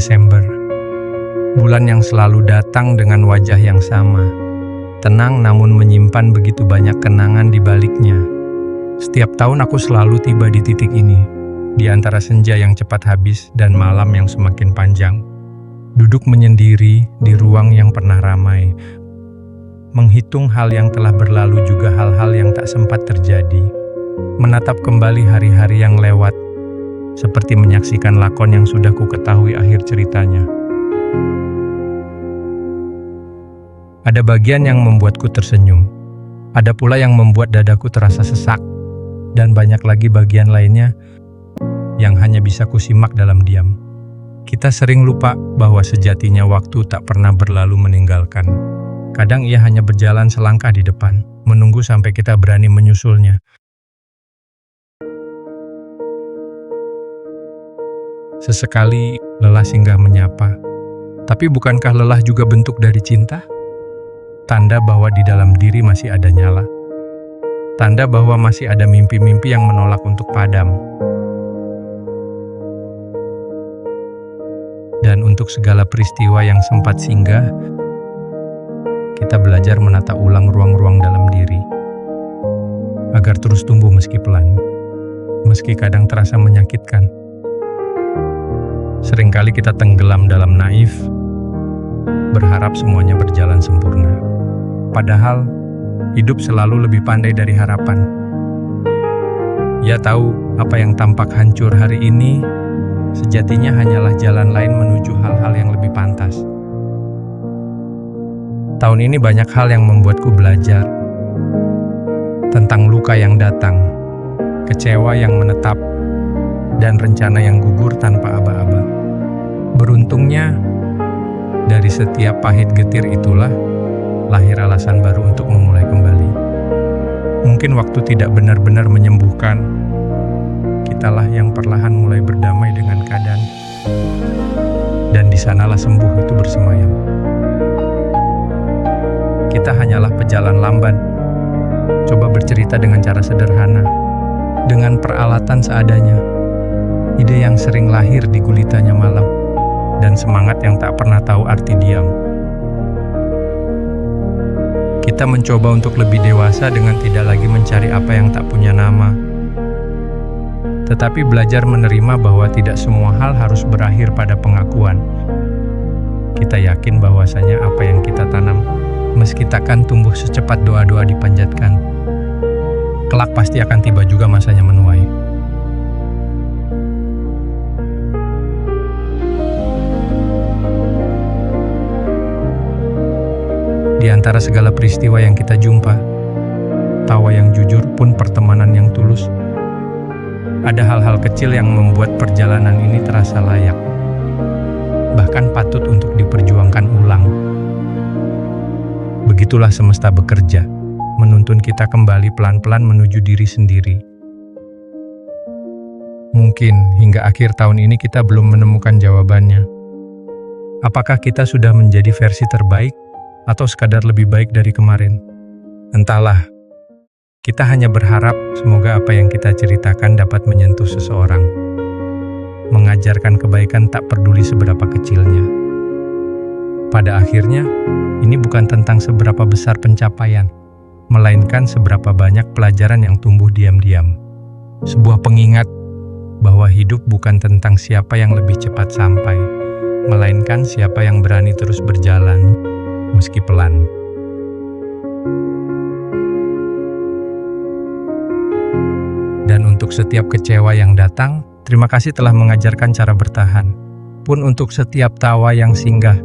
Desember. Bulan yang selalu datang dengan wajah yang sama. Tenang namun menyimpan begitu banyak kenangan di baliknya. Setiap tahun aku selalu tiba di titik ini, di antara senja yang cepat habis dan malam yang semakin panjang. Duduk menyendiri di ruang yang pernah ramai, menghitung hal yang telah berlalu juga hal-hal yang tak sempat terjadi. Menatap kembali hari-hari yang lewat, seperti menyaksikan lakon yang sudah ku ketahui akhir ceritanya. Ada bagian yang membuatku tersenyum, ada pula yang membuat dadaku terasa sesak, dan banyak lagi bagian lainnya yang hanya bisa kusimak dalam diam. Kita sering lupa bahwa sejatinya waktu tak pernah berlalu meninggalkan. Kadang ia hanya berjalan selangkah di depan, menunggu sampai kita berani menyusulnya. Sesekali lelah singgah menyapa. Tapi bukankah lelah juga bentuk dari cinta? Tanda bahwa di dalam diri masih ada nyala. Tanda bahwa masih ada mimpi-mimpi yang menolak untuk padam. Dan untuk segala peristiwa yang sempat singgah, kita belajar menata ulang ruang-ruang dalam diri, agar terus tumbuh meski pelan, meski kadang terasa menyakitkan. Seringkali kita tenggelam dalam naif, berharap semuanya berjalan sempurna. Padahal, hidup selalu lebih pandai dari harapan. Ia tahu apa yang tampak hancur hari ini, sejatinya hanyalah jalan lain menuju hal-hal yang lebih pantas. Tahun ini banyak hal yang membuatku belajar tentang luka yang datang, kecewa yang menetap, dan rencana yang gugur tanpa aba-aba. Beruntungnya, dari setiap pahit getir itulah lahir alasan baru untuk memulai kembali. Mungkin waktu tidak benar-benar menyembuhkan, kitalah yang perlahan mulai berdamai dengan keadaan, dan di sanalah sembuh itu bersemayam. Kita hanyalah pejalan lamban, coba bercerita dengan cara sederhana, dengan peralatan seadanya, ide yang sering lahir di gulitanya malam, dan semangat yang tak pernah tahu arti diam. Kita mencoba untuk lebih dewasa dengan tidak lagi mencari apa yang tak punya nama, tetapi belajar menerima bahwa tidak semua hal harus berakhir pada pengakuan. Kita yakin bahwasanya apa yang kita tanam, meski takkan tumbuh secepat doa-doa dipanjatkan, kelak pasti akan tiba juga masanya menuai. Di antara segala peristiwa yang kita jumpa, tawa yang jujur pun pertemanan yang tulus, ada hal-hal kecil yang membuat perjalanan ini terasa layak, bahkan patut untuk diperjuangkan ulang. Begitulah semesta bekerja, menuntun kita kembali pelan-pelan menuju diri sendiri. Mungkin hingga akhir tahun ini kita belum menemukan jawabannya. Apakah kita sudah menjadi versi terbaik, atau sekadar lebih baik dari kemarin? Entahlah. Kita hanya berharap semoga apa yang kita ceritakan dapat menyentuh seseorang, mengajarkan kebaikan tak peduli seberapa kecilnya. Pada akhirnya, ini bukan tentang seberapa besar pencapaian, melainkan seberapa banyak pelajaran yang tumbuh diam-diam. Sebuah pengingat bahwa hidup bukan tentang siapa yang lebih cepat sampai, melainkan siapa yang berani terus berjalan, meski pelan. Dan untuk setiap kecewa yang datang, terima kasih telah mengajarkan cara bertahan. Pun untuk setiap tawa yang singgah,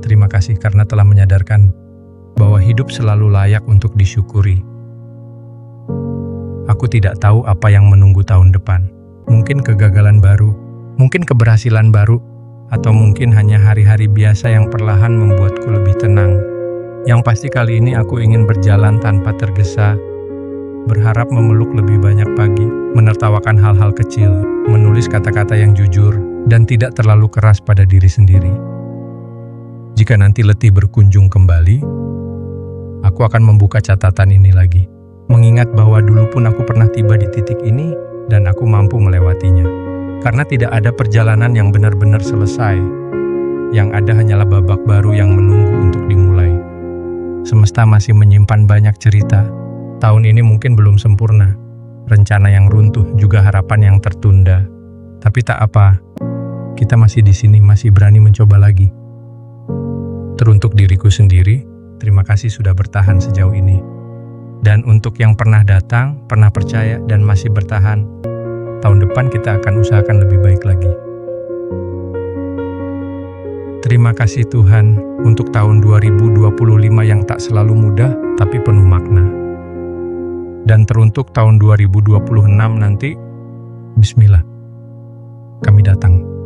terima kasih karena telah menyadarkan bahwa hidup selalu layak untuk disyukuri. Aku tidak tahu apa yang menunggu tahun depan. Mungkin kegagalan baru, mungkin keberhasilan baru, atau mungkin hanya hari-hari biasa yang perlahan membuatku lebih tenang. Yang pasti kali ini aku ingin berjalan tanpa tergesa, berharap memeluk lebih banyak pagi, menertawakan hal-hal kecil, menulis kata-kata yang jujur, dan tidak terlalu keras pada diri sendiri. Jika nanti letih berkunjung kembali, aku akan membuka catatan ini lagi, mengingat bahwa dulu pun aku pernah tiba di titik ini, dan aku mampu melewatinya. Karena tidak ada perjalanan yang benar-benar selesai. Yang ada hanyalah babak baru yang menunggu untuk dimulai. Semesta masih menyimpan banyak cerita. Tahun ini mungkin belum sempurna. Rencana yang runtuh, juga harapan yang tertunda. Tapi tak apa, kita masih di sini, masih berani mencoba lagi. Teruntuk diriku sendiri, terima kasih sudah bertahan sejauh ini. Dan untuk yang pernah datang, pernah percaya, dan masih bertahan, tahun depan kita akan usahakan lebih baik lagi. Terima kasih Tuhan untuk tahun 2025 yang tak selalu mudah, tapi penuh makna. Dan teruntuk tahun 2026 nanti, Bismillah, kami datang.